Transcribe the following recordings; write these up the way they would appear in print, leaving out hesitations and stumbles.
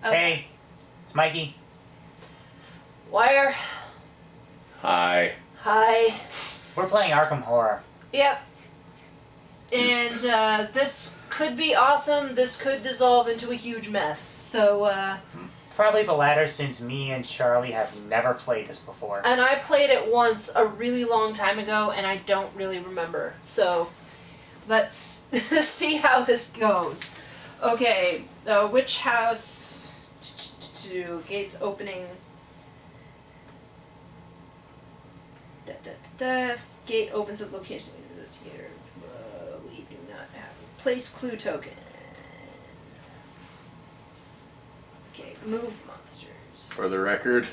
Oh. Hey, it's Mikey. Wire. Hi. Hi. We're playing Arkham Horror. Yep. And this could be awesome. This could dissolve into a huge mess. So, Probably the latter, since me and Charlie have never played this before. and I played it once a really long time ago, and I don't really remember. So, let's see how this goes. Okay, which house? Gates opening. Gate opens at location of this year. We do not have. Place clue token. Okay, move monsters. For the record,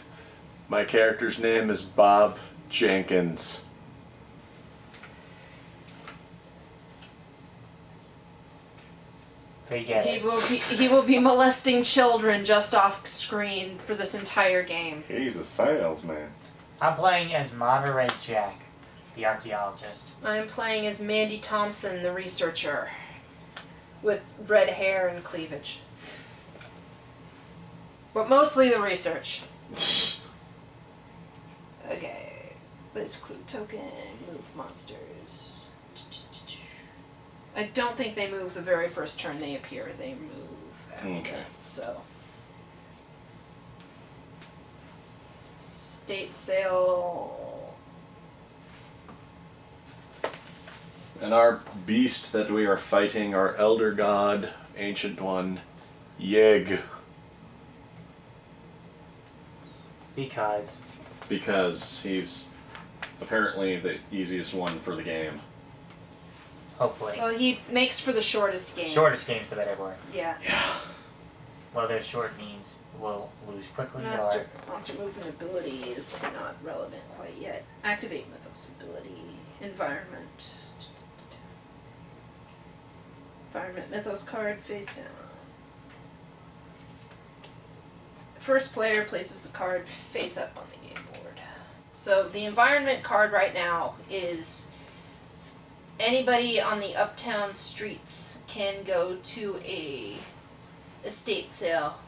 my character's name is Bob Jenkins. They get it. He will be molesting children just off screen for this entire game. He's a salesman. I'm playing as Monterey Jack, the archaeologist. I'm playing as Mandy Thompson, the researcher, with red hair and cleavage. But mostly the research. Okay. Place clue token, move monsters. I don't think they move the very first turn they appear. They move after. Okay. So. State sale. And our beast that we are fighting, our elder god, ancient one, Yeg. Because Because he's apparently the easiest one for the game. hopefully. Well, he makes for the shortest game. Shortest game's the better word. Yeah. Whether short means we'll lose quickly Monster movement ability is not relevant quite yet. Activate Mythos ability. Environment. Environment Mythos card face down. First player places the card face up on the game board. So the environment card right now is anybody on the uptown streets can go to a estate sale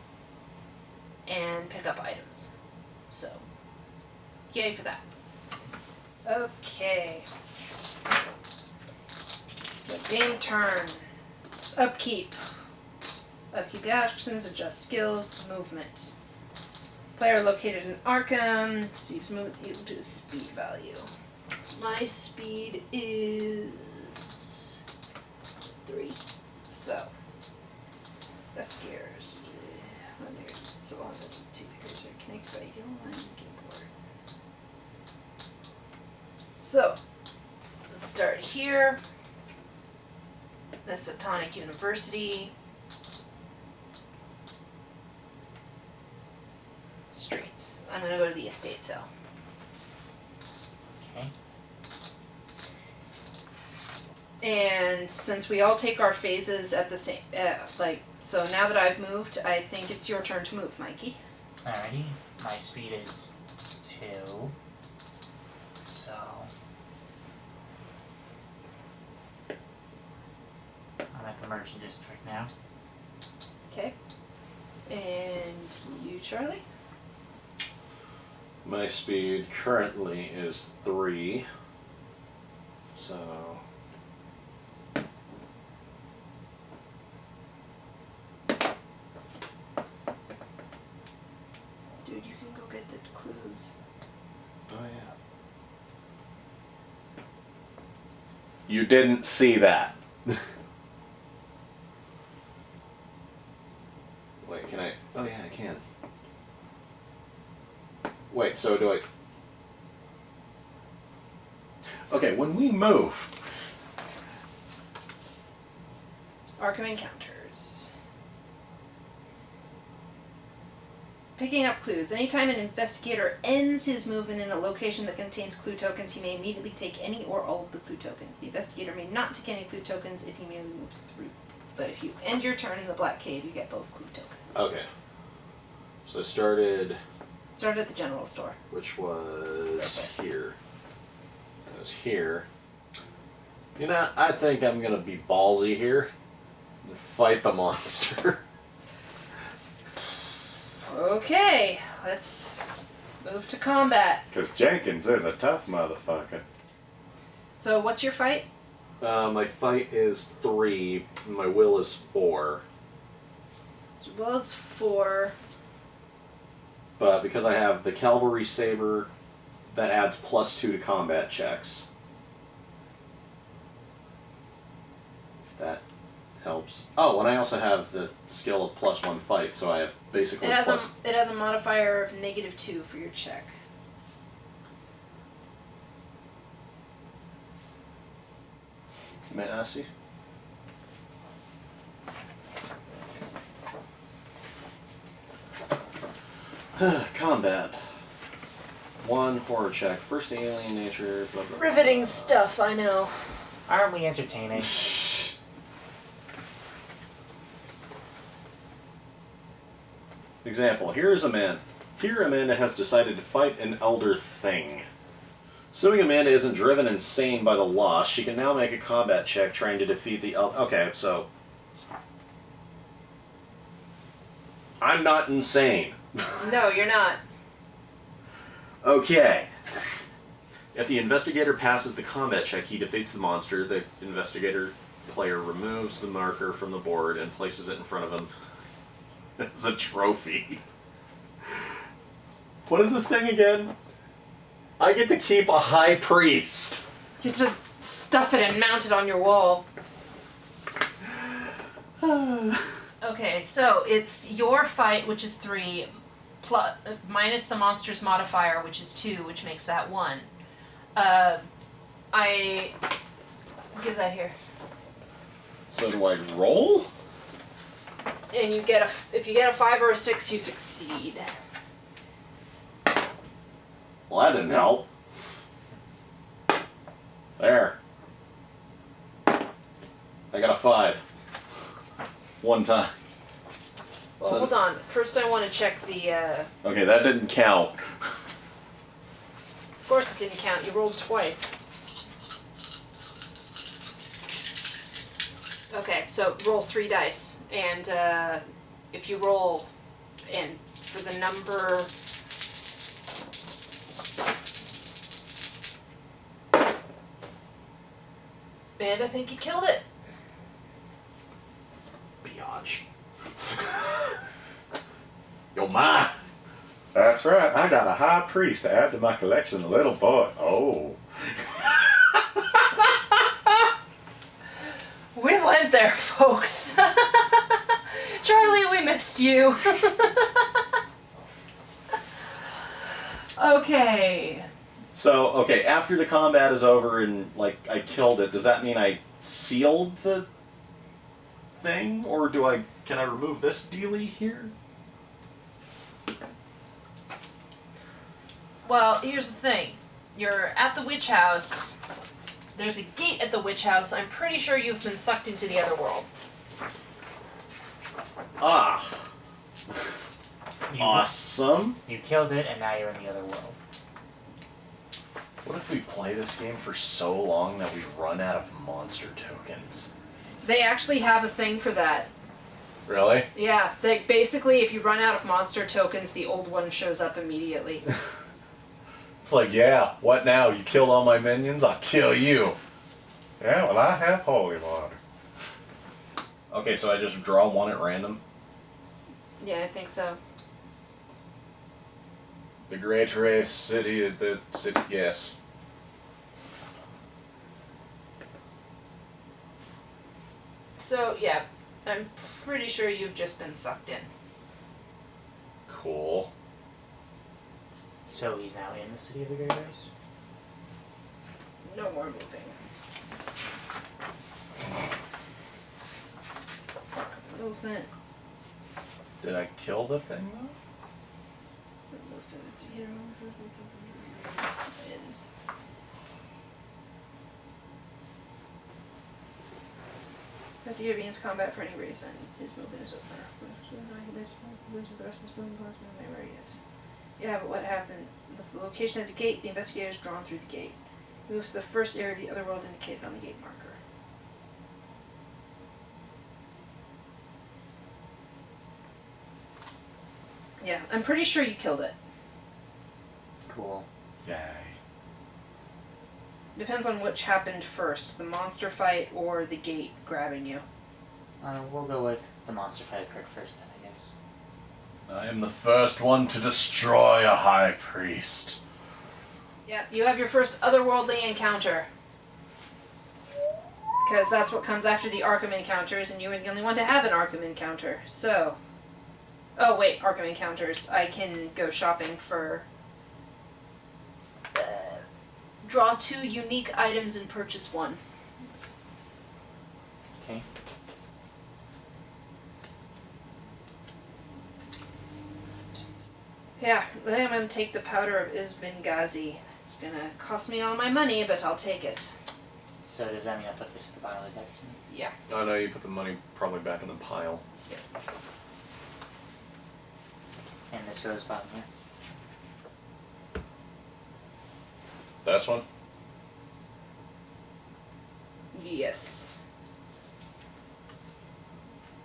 and pick up items. So, yay for that. Okay. The game turn. Upkeep. Upkeep actions, adjust skills, movement. Player located in Arkham receives movement equal to the speed value. My speed is 3. So, investigators. So long as the two pairs are connected by a yellow line on the game board. So, let's start here. That's at Tonic University. Streets. I'm going to go to the estate sale. Okay. And since we all take our phases at the same, so now that I've moved, I think it's your turn to move, Mikey. Alrighty. My speed is 2. So I'm at the merchant district now. Okay. And you, Charlie? My speed currently is 3. So... Dude, you can go get the clues. Oh, yeah. You didn't see that. Wait, can I? Oh, yeah, I can. Wait, so do I... Okay, when we move... Arkham encounters. Picking up clues. Anytime an investigator ends his movement in a location that contains clue tokens, he may immediately take any or all of the clue tokens. The investigator may not take any clue tokens if he merely moves through. But if you end your turn in the Black Cave, you get both clue tokens. Okay. So I started... Start at the general store. Which was here. It was here. You know, I think I'm going to be ballsy here. And fight the monster. Okay, let's move to combat. Because Jenkins is a tough motherfucker. So, what's your fight? My fight is 3, and my will is 4. Your will is 4. But because I have the Cavalry Saber, that adds +2 to combat checks. If that helps. Oh, and I also have the skill of +1 fight, so I have basically It has a modifier of -2 for your check. May I see? Combat. 1 horror check. First alien nature. Blah, blah, blah. Riveting stuff, I know. Aren't we entertaining? Example. Here Amanda has decided to fight an elder thing. Assuming Amanda isn't driven insane by the loss, she can now make a combat check trying to defeat the elder. Okay, so I'm not insane. No, you're not. Okay. If the investigator passes the combat check, he defeats the monster. The investigator player removes the marker from the board and places it in front of him as a trophy. What is this thing again? I get to keep a high priest. You have to stuff it and mount it on your wall. Okay, so it's your fight, which is 3, minus the monster's modifier, which is 2, which makes that 1. I give that here. So do I roll? And you get if you get a 5 or a 6, you succeed. Well, that didn't help. There. I got a 5. 1 time. Well, So- hold on. First, I want to check the. Okay, that didn't count. Of course, it didn't count. You rolled twice. Okay, so roll 3 dice, and if you roll, and for the number. And I think you killed it. Biatch. Yo, ma. That's right. I got a high priest to add to my collection, little boy. Oh. We went there, folks. Charlie, we missed you. Okay. So, okay, after the combat is over and, like, I killed it, does that mean I sealed the thing? Or can I remove this dealie here? Well, here's the thing. You're at the witch house. There's a gate at the witch house. I'm pretty sure you've been sucked into the other world. Ah. You, Awesome. You killed it, and now you're in the other world. What if we play this game for so long that we run out of monster tokens? They actually have a thing for that. Really? Yeah, they basically, if you run out of monster tokens, the old one shows up immediately. It's like, yeah, what now? You killed all my minions? I'll kill you. Yeah, well, I have holy water. Okay, so I just draw 1 at random? Yeah, I think so. The Great Race City, yes. So, yeah, I'm pretty sure you've just been sucked in. Cool. So he's now in the city of the Great Race? No more moving. Movement. Did I kill the thing, though? As the begins combat for any reason, his movement is over. Loses the rest of his movement plus memory, yes. Yeah, but what happened? The location has a gate, the investigator is drawn through the gate. Moves to the first area of the other world indicated on the gate marker. Yeah, I'm pretty sure you killed it. Cool. Yay. Depends on which happened first, the monster fight or the gate grabbing you. We'll go with the monster fight occurred first then, I guess. I am the first one to destroy a high priest. Yeah, you have your first otherworldly encounter. Because that's what comes after the Arkham encounters, and you were the only one to have an Arkham encounter. So... Oh, wait, Arkham encounters. I can go shopping for... draw 2 unique items and purchase 1. Okay. Yeah, then I'm going to take the powder of Isbin Ghazi. It's going to cost me all my money, but I'll take it. So does that mean I put this at the bottom of the deck? Yeah. Oh no, you put the money probably back in the pile. Yep. And this goes bottom here. This one? Yes.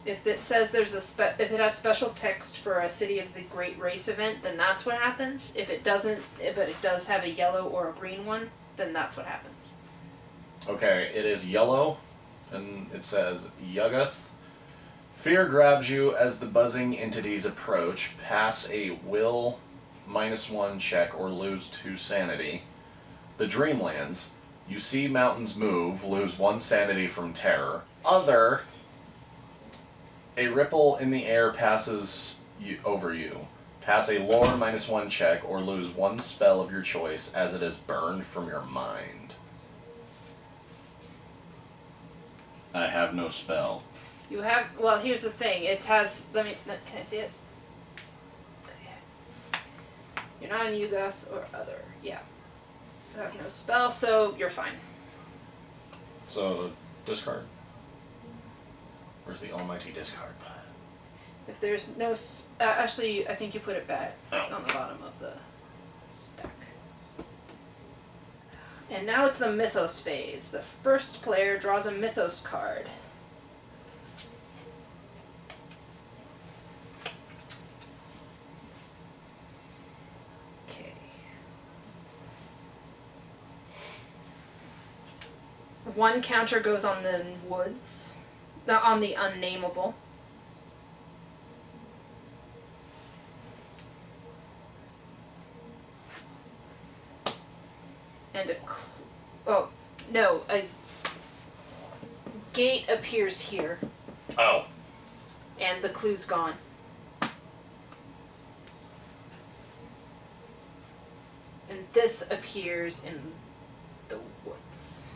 If it says there's if it has special text for a City of the Great Race event, then that's what happens. If it doesn't, but it does have a yellow or a green one, then that's what happens. Okay, it is yellow, and it says Yuggoth. Fear grabs you as the buzzing entities approach. Pass a will -1 check or lose 2 sanity. The Dreamlands. You see mountains move, lose 1 sanity from terror. Other. A ripple in the air passes over you. Pass a lore -1 check or lose 1 spell of your choice as it is burned from your mind. I have no spell. You have, well, here's the thing. It has, can I see it? You're not in Yuggoth or other. Yeah. You have no spell, so you're fine. So, discard. Where's the almighty discard pile? If there's no, actually, I think you put it back Oh. on the bottom of the stack. And now it's the Mythos phase. The first player draws a Mythos card. Okay. 1 counter goes on the woods, not on the unnameable. And a gate appears here, Oh. and the clue's gone. And this appears in the woods.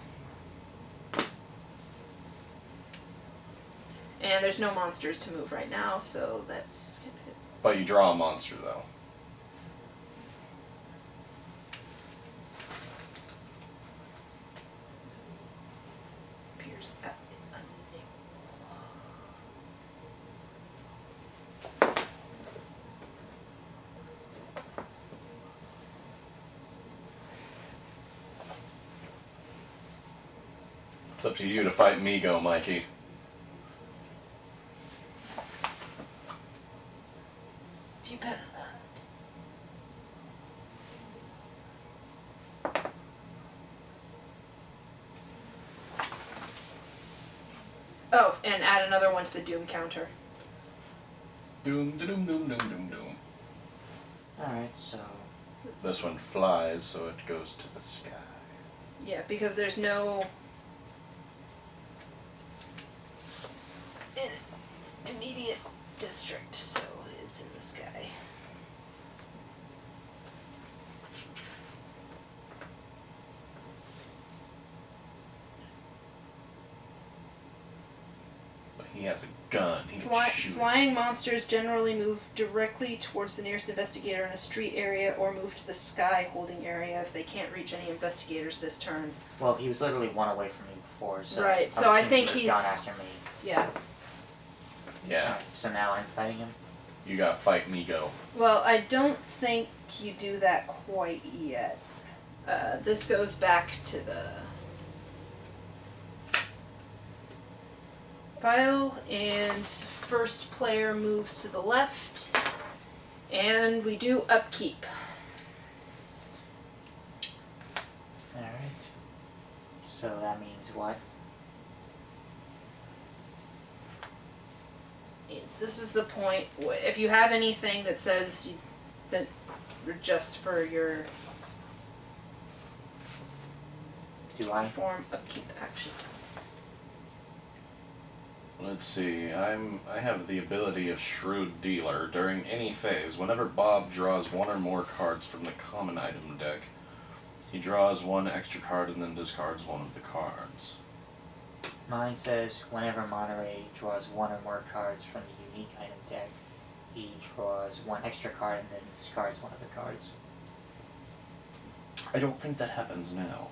And there's no monsters to move right now, so that's gonna hit. But you draw a monster, though. Appears at the unnameable. It's up to you to fight Migo, Mikey. If you bet Oh, and add another one to the Doom counter. Doom, doom, doom, doom, doom, doom. Alright, so... This one flies, so it goes to the sky. Yeah, because there's no immediate district, so it's in the sky. But he has a gun. He can shoot. Flying monsters generally move directly towards the nearest investigator in a street area or move to the sky holding area if they can't reach any investigators this turn. Well, he was literally 1 away from me before, so... Right, so I think he's... gone after me. Yeah. Yeah. Alright, so now I'm fighting him? You gotta fight Migo. Well, I don't think you do that quite yet. This goes back to the pile, and first player moves to the left, And we do upkeep. Alright. So that means what? Means this is the point. If you have anything that says that just for your Do I? perform upkeep actions. Let's see. I have the ability of Shrewd Dealer. During any phase, whenever Bob draws one or more cards from the common item deck, he draws one extra card and then discards one of the cards. Mine says whenever Monterey draws one or more cards from the unique item deck, he draws one extra card and then discards one of the cards. I don't think that happens now.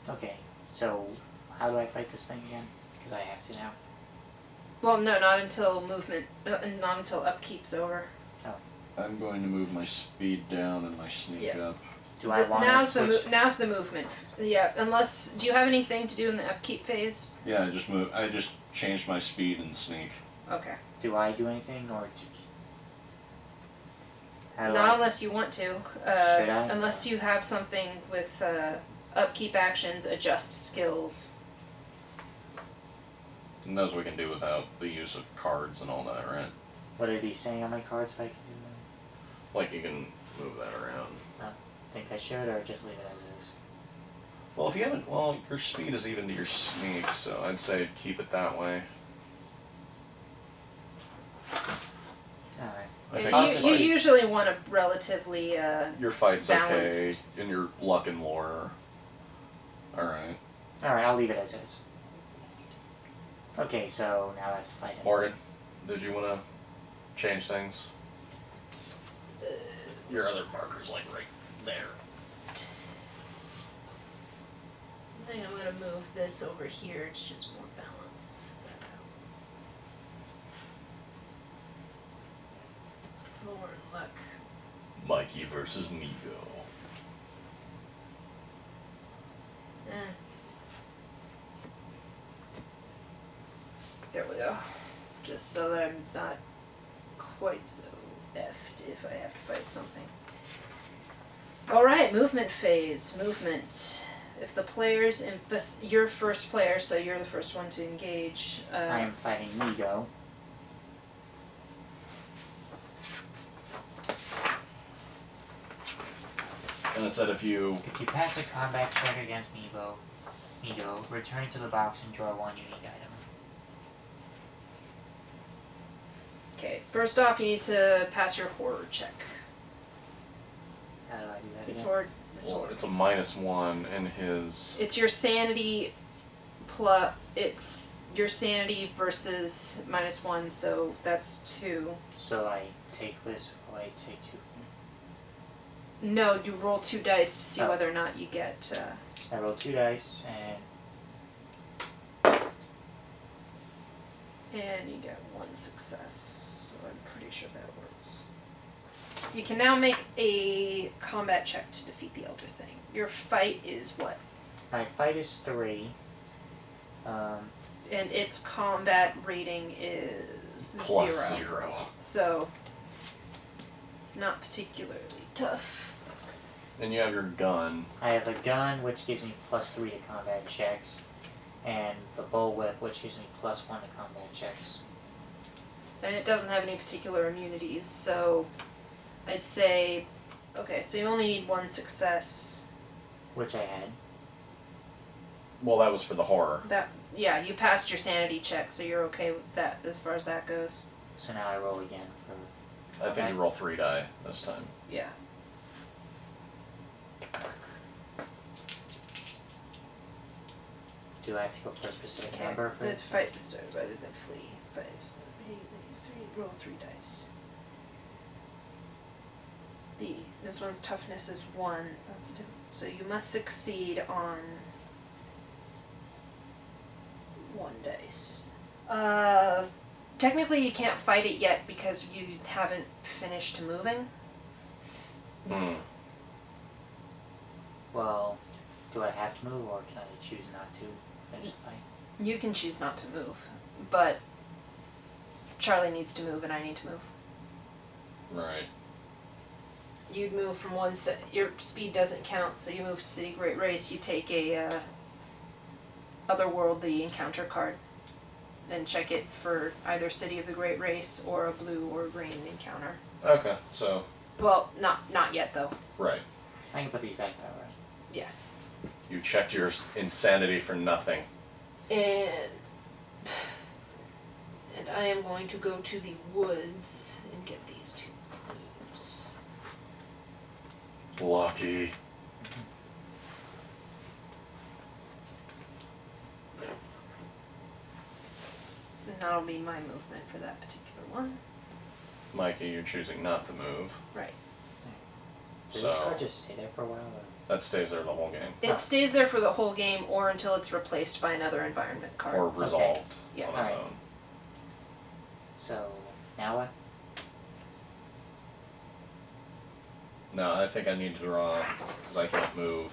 Okay, so how do I fight this thing again? Because I have to now. Well, no, not until movement, not until upkeep's over. I'm going to move my speed down and my sneak up. Do I want now's to switch? now's the movement. Yeah, unless do you have anything to do in the upkeep phase? Yeah, I just changed my speed and sneak. Okay. Do I do anything or? How do Not I? unless you want to. Should I? Unless you have something with upkeep actions, adjust skills. And those we can do without the use of cards and all that, right? What did he say on my cards if I can do that? Like you can move that around. Think I should or just leave it as is? Well, if you haven't, well, your speed is even to your sneak, so I'd say keep it that way. Alright. I think And you usually want a relatively your fight's balanced. okay, in your luck and lore. Alright. Alright, I'll leave it as is. Okay, so now I have to fight him. Morgan, did you want to change things? Your other marker's like right there. I think I'm gonna move this over here. It's just more balance. Lower luck. Mikey versus Migo. There we go. Just so that I'm not quite so effed if I have to fight something. Alright, movement phase. Movement. If the players, you're first player, so you're the first one to engage. I am fighting Migo. And it said if you If you pass a combat check against Migo, return it to the box and draw one unique item. Okay, first off, you need to pass your horror check. How do I do that This again? horror. well, it's a -1 in his. It's your sanity plus. It's your sanity versus -1, so that's 2. So I take this, or I take 2. No, you roll 2 dice to see Oh. whether or not you get. I roll 2 dice, and And you get 1 success, so I'm pretty sure that works. You can now make a combat check to defeat the Elder Thing. Your fight is what? my fight is 3. And its combat rating is +0. 0. So, it's not particularly tough. And you have your gun. I have a gun, which gives me +3 to combat checks, and the bullwhip, which gives me +1 to combat checks. And it doesn't have any particular immunities, so I'd say, okay, so you only need 1 success. Which I had. Well, that was for the horror. Yeah, you passed your sanity check, so you're okay with that as far as that goes. So now I roll again for. I think you roll 3 die this time. Yeah. Do I have to go for a specific Okay. number for Let's fight the start rather than flee. Phase. Roll 3 dice. This one's toughness is 1. So you must succeed on 1 dice. Technically you can't fight it yet because you haven't finished moving. Well, do I have to move, or can I choose not to finish the fight? You can choose not to move, but Charlie needs to move and I need to move. Right. You'd move from one set. Your speed doesn't count, so you move to City Great Race. You take a otherworldly encounter card, and check it for either City of the Great Race or a blue or green encounter. Okay, so... Well, not yet though. Right. I can put these back that way. Yeah. You checked your insanity for nothing. And I am going to go to the woods and get these two clues. Lucky. And that'll be my movement for that particular one. Mikey, you're choosing not to move. Right. Does So- this card just stay there for a while? Or? That stays there the whole game. It stays there for the whole game or until it's replaced by another environment card. Or resolved Yeah. on its Alright. own. So, now what? No, I think I need to draw, because I can't move.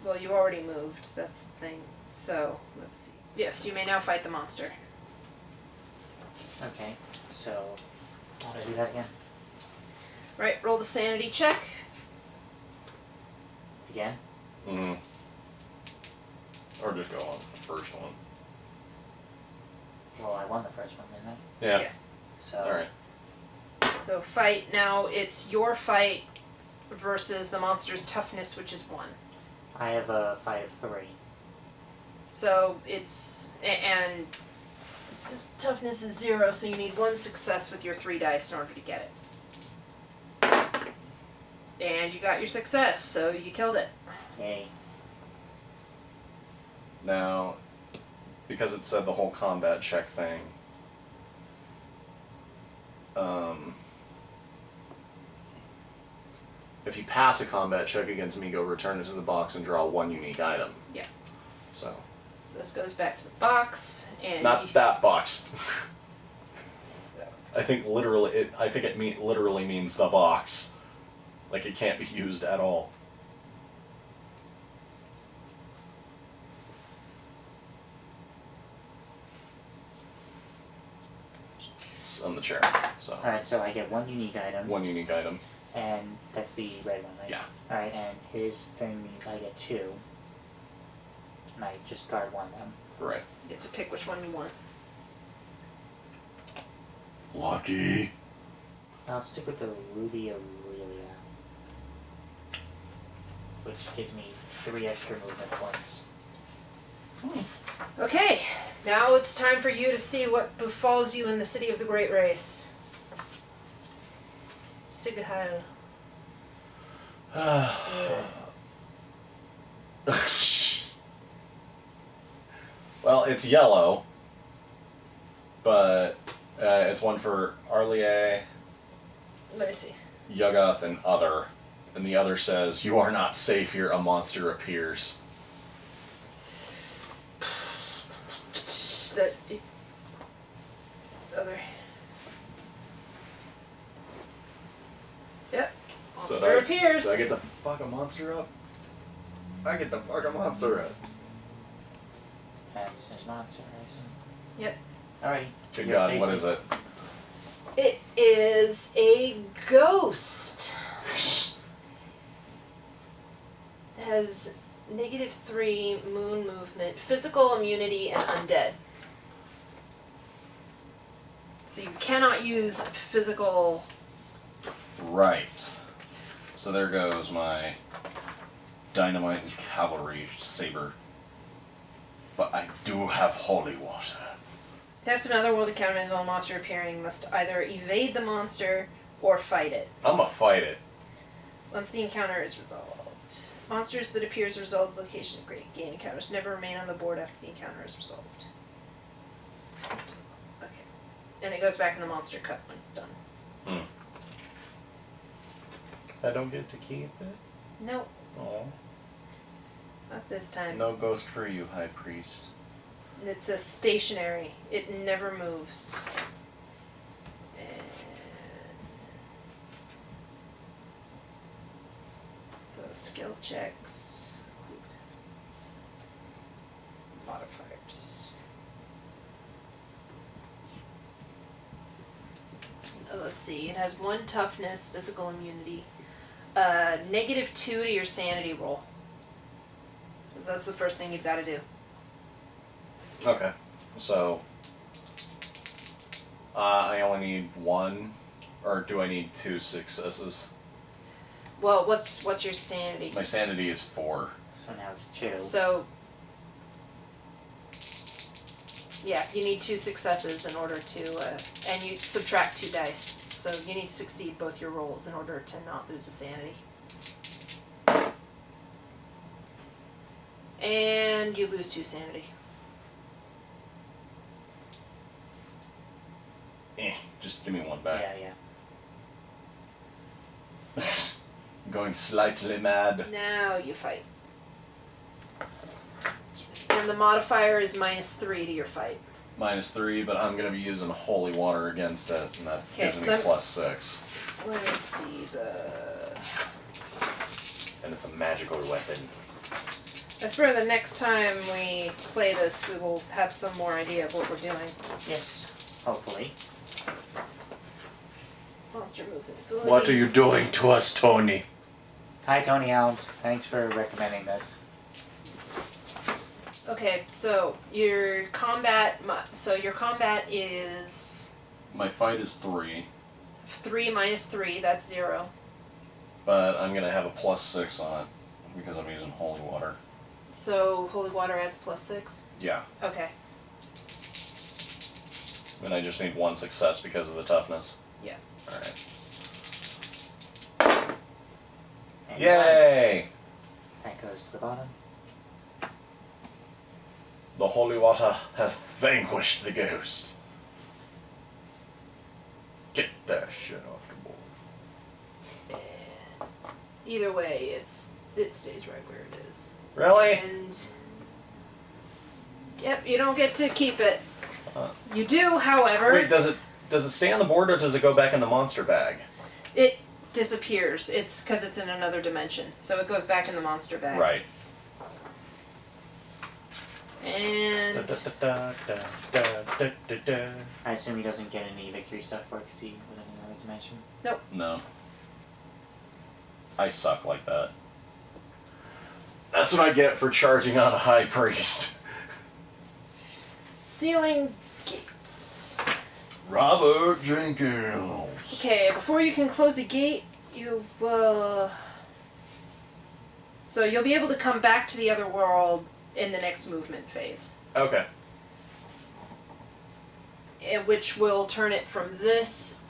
Well, you already moved, that's the thing. So, let's see. Yes, you may now fight the monster. Okay, so, how do I do that again? Right, roll the sanity check. Again? Mm. Or just go on to the first one. Well, I won the first one, didn't I? Yeah. Yeah. So, Alright. So fight, now it's your fight versus the monster's toughness, which is 1. I have a fight of 3. So it's, and toughness is 0, so you need 1 success with your 3 dice in order to get it. And you got your success, so you killed it. Yay. Now, because it said the whole combat check thing, if you pass a combat check against me, go return it to the box and draw 1 unique item. Yeah. So, So this goes back to the box, and not that box. I think literally, it literally means the box. Like, it can't be used at all. It's on the chair, so. Alright, so I get 1 unique item, 1 unique item. and that's the red one, right? Yeah. Alright, and his thing means I get 2. And I just guard 1 of them. Right. you get to pick which one you want. Lucky. I'll stick with the Ruby Aurelia, which gives me 3 extra movement points. Okay, now it's time for you to see what befalls you in the City of the Great Race. Sigurheil. Well, it's yellow, but it's one for Arlier, Let me see. Yuggoth, and other. And the other says, "You are not safe here, a monster appears." That other. Yep. Monster So appears. Do I get to fuck a monster up? I get to fuck a monster up. That's his monster, right? So- Yep. Alrighty. Good Your God, what face is it? It is a ghost. It has -3 moon movement, physical immunity, and undead. So you cannot use physical. Right. So there goes my dynamite and cavalry saber. But I do have holy water. Test another world encounter and all monster appearing must either evade the monster or fight it. I'ma fight it. Once the encounter is resolved. Monsters that appear as a resolved location of great gain encounters never remain on the board after the encounter is resolved. Okay. And it goes back in the monster cut when it's done. I don't get to keep it? Nope, Oh. not this time. No ghost for you, High Priest. It's a stationary. It never moves. And so skill checks. Modifiers. let's see. It has 1 toughness, physical immunity. -2 to your sanity roll. Because that's the first thing you've got to do. Okay. So, I only need 1, or do I need 2 successes? Well, what's your sanity? My sanity is 4. So now it's 2. So, yeah, you need 2 successes in order to, and you subtract 2 dice. So you need to succeed both your rolls in order to not lose a sanity. And you lose 2 sanity. Just give me 1 back. Yeah. I'm going slightly mad. Now you fight. And the modifier is -3 to your fight. -3, but I'm going to be using holy water against it, and that gives me +6. Let me see And it's a magical weapon. As for the next time we play this, we will have some more idea of what we're doing. Yes, hopefully. Monster movement ability. What are you doing to us, Tony? Hi, Tony Helms. Thanks for recommending this. Okay, so your combat is My fight is 3, 3 minus 3. That's 0. but I'm going to have a +6 on it because I'm using holy water. So holy water adds +6. Yeah. Okay. And I just need 1 success because of the toughness. Yeah. Alright. And Yay! That goes to the bottom. The holy water has vanquished the ghost. Get that shit off the board. Either way, it stays right where it is. Really? And yep, you don't get to keep it. Huh. You do, however. Wait, does it stay on the board or does it go back in the monster bag? It disappears. It's because it's in another dimension, so it goes back in the monster bag. Right. And I assume he doesn't get any victory stuff for it because he was in another dimension. No. I suck like that. That's what I get for charging on a high priest. sealing gates. Robert Jenkins. Okay, before you can close a gate, so you'll be able to come back to the other world in the next movement phase. Okay. Which will turn it from this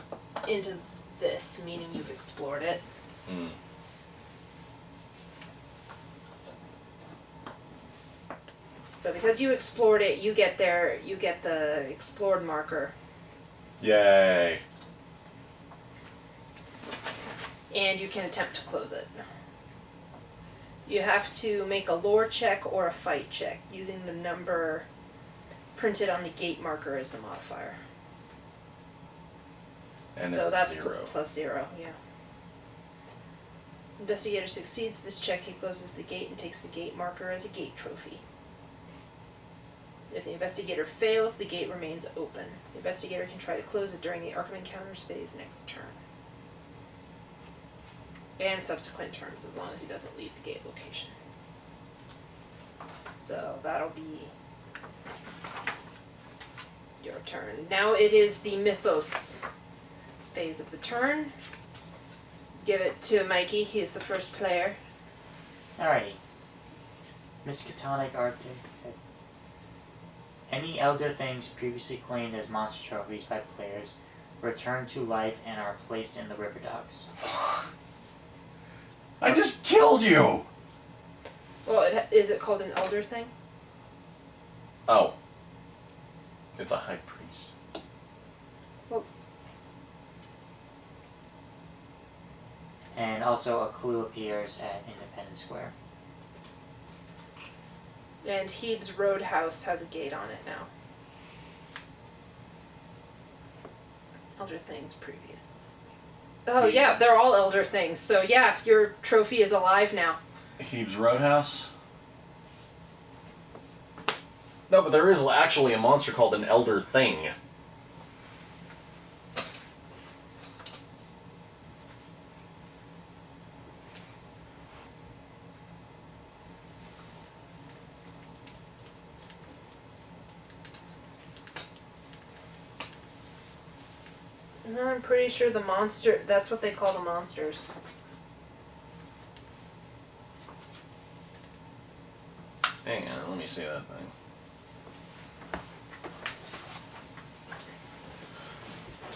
into this, meaning you've explored it. Mm. So because you explored it, you get the explored marker. Yay. And you can attempt to close it. You have to make a lore check or a fight check using the number printed on the gate marker as the modifier. And So it's that's 0. +0, yeah. Investigator succeeds this check, he closes the gate and takes the gate marker as a gate trophy. If the investigator fails, the gate remains open. The investigator can try to close it during the Arkham Encounters phase next turn. And subsequent turns, as long as he doesn't leave the gate location. So that'll be your turn. Now it is the Mythos phase of the turn. Give it to Mikey, he is the first player. Alrighty. Miskatonic Arctic. Any elder things previously claimed as monster trophies by players return to life and are placed in the river docks. I just killed you! Well, is it called an elder thing? Oh. It's a high priest. Well, And also a clue appears at Independence Square. and Hebe's Roadhouse has a gate on it now. Elder things previous. Oh yeah, they're all elder things. So yeah, your trophy is alive now. Hebe's Roadhouse? No, but there is actually a monster called an Elder Thing. No, I'm pretty sure the monster, that's what they call the monsters. Hang on, let me see that thing.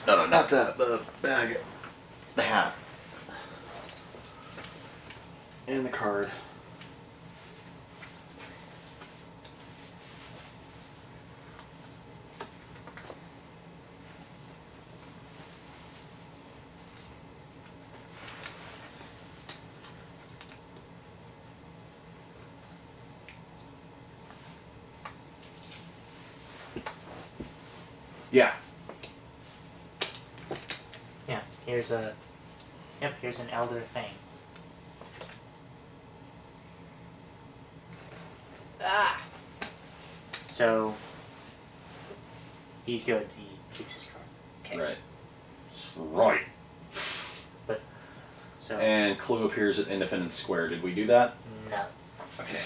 No, not that. The bag. The hat. And the card. Yeah. Yeah, here's a. Yep, here's an elder thing. Ah! So. He's good. He keeps his card. Okay. Right. Right. So. And Clue appears at Independence Square. Did we do that? No. Okay.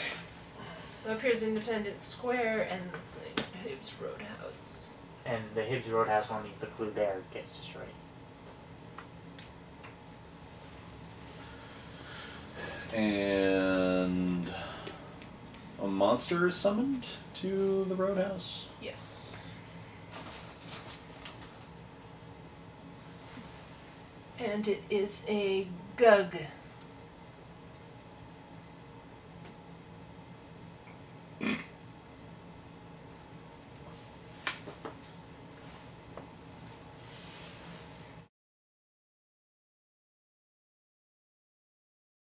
Up here's Independence Square and the thing, Hibbs Roadhouse. And the Hibbs Roadhouse one means the clue there gets destroyed. And a monster is summoned to the Roadhouse. Yes. And it is a Gug